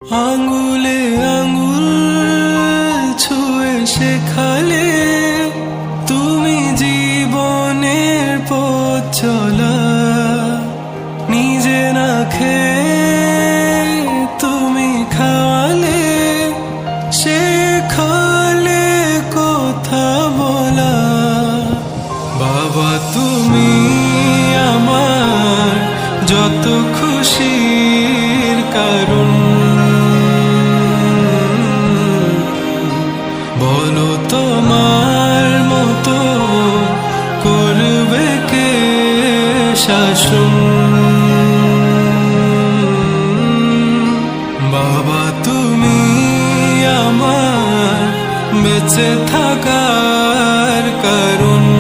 আঙ্গুলে আঙ্গুল ছুঁয়ে শেখালে তুমি জীবনের পথ চলা। নিজে না খেয়ে তুমি খাওয়ালে, শেখালে কথা বলা। বাবা তুমি আমার যত খুশির কারণ। বলো তোমার মতো করবে কে শাসন। বাবা তুমি আমার বেঁচে থাকার কারণ।